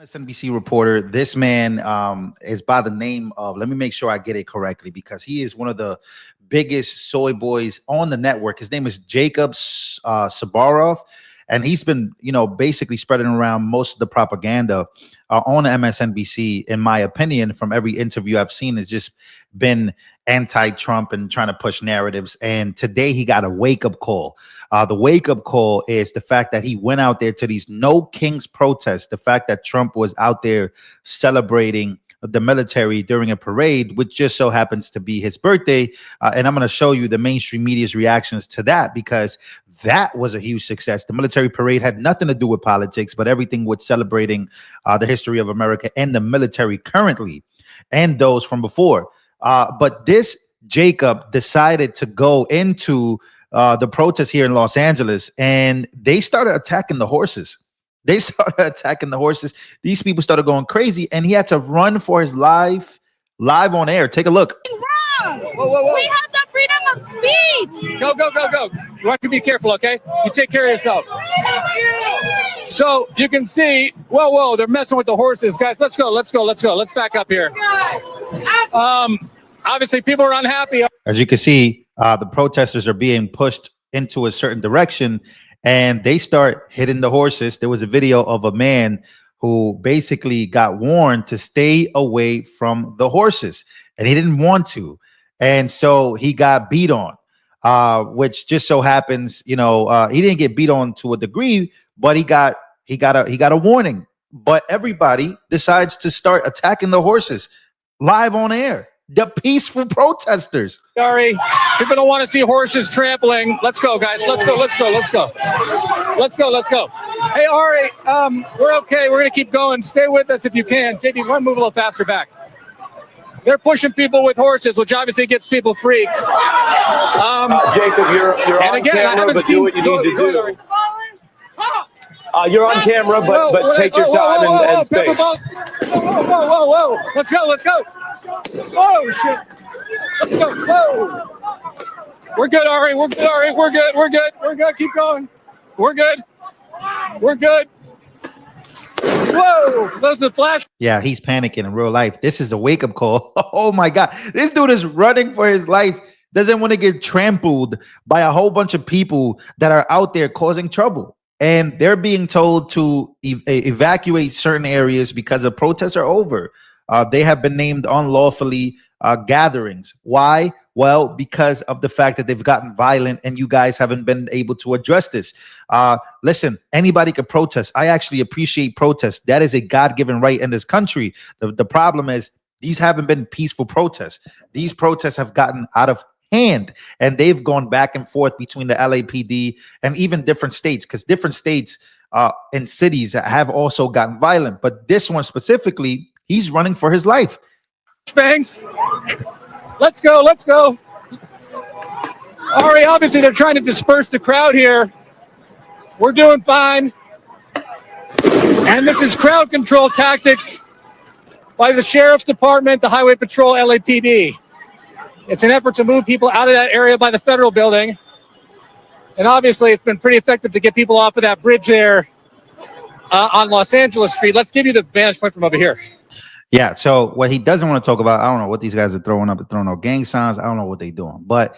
MSNBC reporter. This man is by the name of, let me make sure I get it correctly, because he is one of the biggest soy boys on the network. His name is Jacob Sabarov, and he's been, basically spreading around most of the propaganda on MSNBC. In my opinion, from every interview I've seen, has just been anti-Trump and trying to push narratives. And today he got a wake-up call. The wake-up call is the fact that he went out there to these No Kings protests, the fact that Trump was out there celebrating the military during a parade, which just so happens to be his birthday. And I'm going to show you the mainstream media's reactions to that, because that was a huge success. The military parade had nothing to do with politics, but everything with celebrating the history of America and the military currently and those from before. But this Jacob decided to go into the protests here in Los Angeles, and they started attacking the horses. These people started going crazy, and he had to run for his life live on air. Take a look. Whoa, whoa, whoa. We have the freedom of speech. Go, go, go, go. You have to be careful, okay? You take care of yourself. So you can see, whoa, they're messing with the horses. Guys, let's go. Let's back up here. Obviously, people are unhappy. As you can see, the protesters are being pushed into a certain direction, and they start hitting the horses. There was a video of a man who basically got warned to stay away from the horses, and he didn't want to. And so he got beat on, which just so happens, he didn't get beat on to a degree, but he got a warning. But everybody decides to start attacking the horses live on air. The peaceful protesters. Sorry, people don't want to see horses trampling. Let's go, guys. Let's go. Hey, Ari, we're okay. We're gonna keep going. Stay with us if you can. JD, one move a little faster back. They're pushing people with horses, which obviously gets people freaked. Jacob, you're on camera, but do what you need to do. You're on camera, but take your time and space. Whoa. Let's go. Oh, shit. Let's go. Whoa. We're good, Ari. We're good. Keep going. We're good. Whoa, those are the flash. Yeah, he's panicking in real life. This is a wake-up call. Oh my God. This dude is running for his life. Doesn't want to get trampled by a whole bunch of people that are out there causing trouble. And they're being told to evacuate certain areas because the protests are over. They have been named unlawfully gatherings. Why? Well, because of the fact that they've gotten violent and you guys haven't been able to address this. Listen, anybody can protest. I actually appreciate protests. That is a God-given right in this country. The problem is these haven't been peaceful protests. These protests have gotten out of hand, and they've gone back and forth between the LAPD and even different states, because different states and cities have also gotten violent. But this one specifically, he's running for his life. Bangs. Let's go. Ari, obviously they're trying to disperse the crowd here. We're doing fine. And this is crowd control tactics by the Sheriff's Department, the Highway Patrol, LAPD. It's an effort to move people out of that area by the federal building. And obviously it's been pretty effective to get people off of that bridge there on Los Angeles Street. Let's give you the vantage point from over here. Yeah, so what he doesn't want to talk about, I don't know what these guys are throwing up. They're throwing out gang signs. I don't know what they're doing. But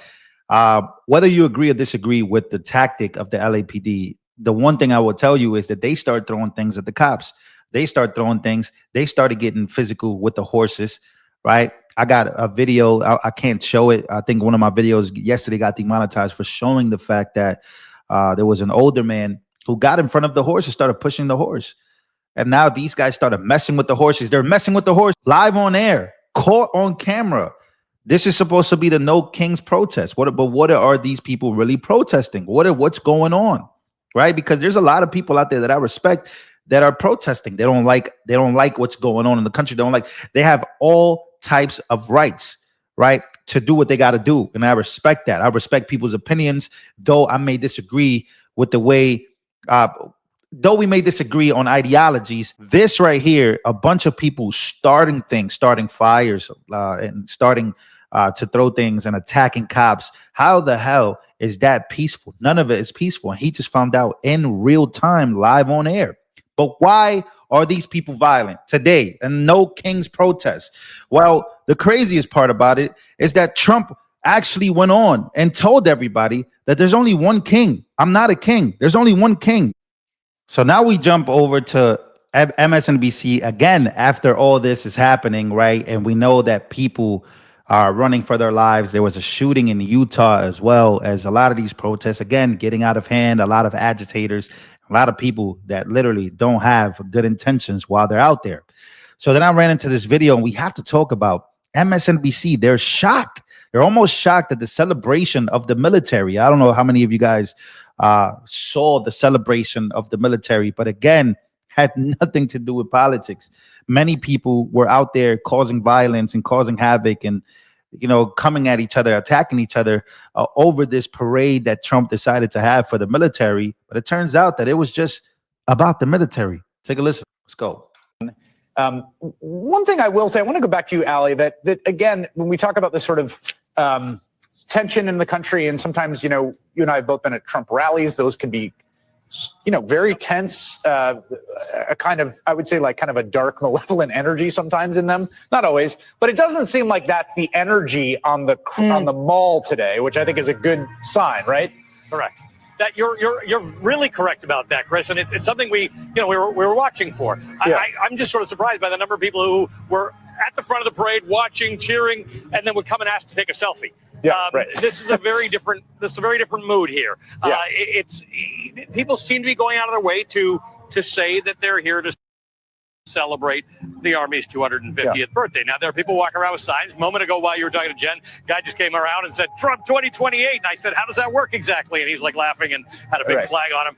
whether you agree or disagree with the tactic of the LAPD, the one thing I will tell you is that they start throwing things at the cops. They start throwing things. They started getting physical with the horses, right? I got a video. I can't show it. I think one of my videos yesterday got demonetized for showing the fact that there was an older man who got in front of the horse and started pushing the horse. And now these guys started messing with the horses. They're messing with the horse live on air, caught on camera. This is supposed to be the No Kings protest. But what are these people really protesting? What's going on, right? Because there's a lot of people out there that I respect that are protesting. They don't like what's going on in the country. They have all types of rights, right, to do what they got to do. And I respect that. I respect people's opinions, though I may disagree with the way though we may disagree on ideologies. This right here, a bunch of people starting things, starting fires, and starting to throw things and attacking cops. How the hell is that peaceful? None of it is peaceful. And he just found out in real time, live on air. But why are these people violent today and no King's protest? Well, the craziest part about it is that Trump actually went on and told everybody that there's only one king. I'm not a king. There's only one king. So now we jump over to MSNBC again after all this is happening, right? And we know that people are running for their lives. There was a shooting in Utah as well, as a lot of these protests, again, getting out of hand, a lot of agitators, a lot of people that literally don't have good intentions while they're out there. So then I ran into this video, and we have to talk about MSNBC. They're shocked. They're almost shocked at the celebration of the military. I don't know how many of you guys saw the celebration of the military, but again, had nothing to do with politics. Many people were out there causing violence and causing havoc and, you know, coming at each other, attacking each other over this parade that Trump decided to have for the military. But it turns out that it was just about the military. Take a listen. Let's go. One thing I will say, I want to go back to you, Ali, that again, when we talk about this sort of tension in the country, and sometimes, you know, you and I have both been at Trump rallies, those can be, you know, very tense, a kind of, I would say, like kind of a dark, malevolent energy sometimes in them. Not always, but it doesn't seem like that's the energy on the mall today, which I think is a good sign, right? Correct. That you're really correct about that, Chris, and it's something we were watching for. Yeah. I'm just sort of surprised by the number of people who were at the front of the parade, watching, cheering, and then would come and ask to take a selfie. Yeah, right. This is a very different mood here. Yeah. People seem to be going out of their way to say that they're here to celebrate the Army's 250th birthday. Now, there are people walking around with signs. A moment ago, while you were talking to Jen, guy just came around and said, Trump 2028. And I said, how does that work exactly? And he's like laughing and had a big flag on him.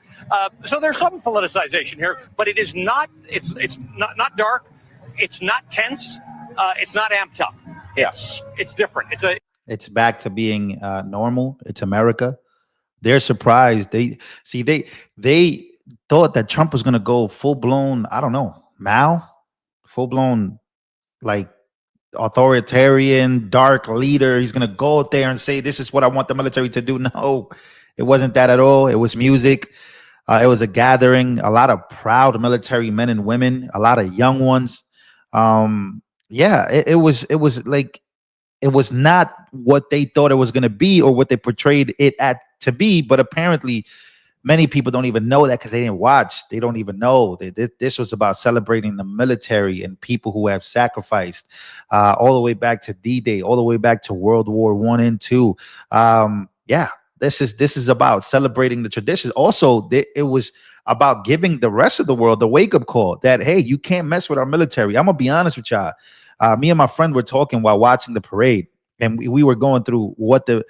So there's some politicization here, but it is not, it's not dark. It's not tense. It's not amped up. It's different. It's back to being normal. It's America. They're surprised. They thought that Trump was going to go full blown, I don't know, Mao, full blown like authoritarian, dark leader. He's going to go out there and say, this is what I want the military to do. No, it wasn't that at all. It was music. It was a gathering, a lot of proud military men and women, a lot of young ones. It was like, it was not what they thought it was going to be or what they portrayed it to be. But apparently many people don't even know that because they didn't watch. They don't even know that this was about celebrating the military and people who have sacrificed all the way back to D-Day, all the way back to World War I and II. This is about celebrating the traditions. Also, it was about giving the rest of the world the wake-up call that, hey, you can't mess with our military. I'm going to be honest with y'all. Me and my friend were talking while watching the parade, and we were going through what the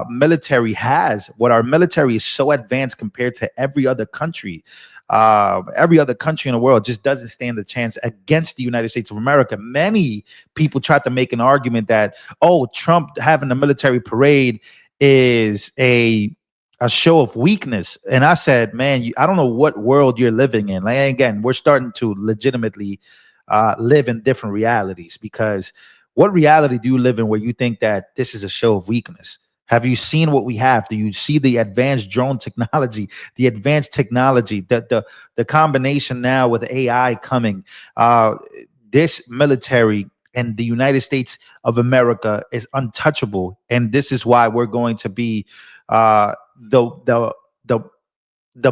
military has, what our military is so advanced compared to every other country. Every other country in the world just doesn't stand a chance against the United States of America. Many people tried to make an argument that, oh, Trump having a military parade is a show of weakness. And I said, man, I don't know what world you're living in. Like, again, we're starting to legitimately live in different realities, because what reality do you live in where you think that this is a show of weakness? Have you seen what we have? Do you see the advanced drone technology, the advanced technology, the combination now with AI coming? This military and the United States of America is untouchable, and this is why we're going to be the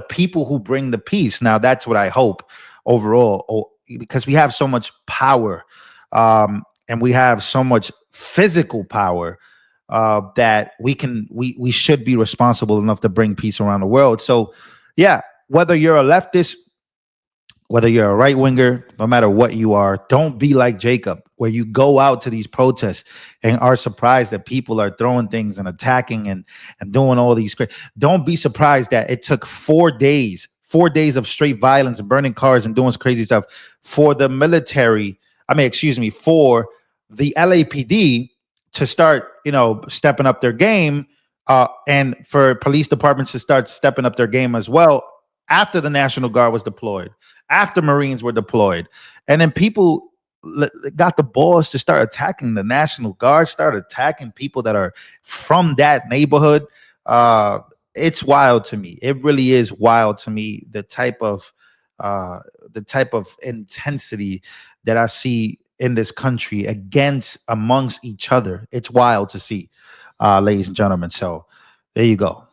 people who bring the peace. Now, that's what I hope overall, because we have so much power, and we have so much physical power that we should be responsible enough to bring peace around the world. So, yeah, whether you're a leftist, whether you're a right winger, no matter what you are, don't be like Jacob, where you go out to these protests and are surprised that people are throwing things and attacking and doing all these. Don't be surprised that it took 4 days of straight violence and burning cars and doing crazy stuff for the military. For the LAPD to start, stepping up their game, and for police departments to start stepping up their game as well after the National Guard was deployed, after Marines were deployed. And then people got the balls to start attacking the National Guard, start attacking people that are from that neighborhood. It's wild to me. It really is wild to me, the type of the type of intensity that I see in this country amongst each other. It's wild to see, ladies and gentlemen. So there you go.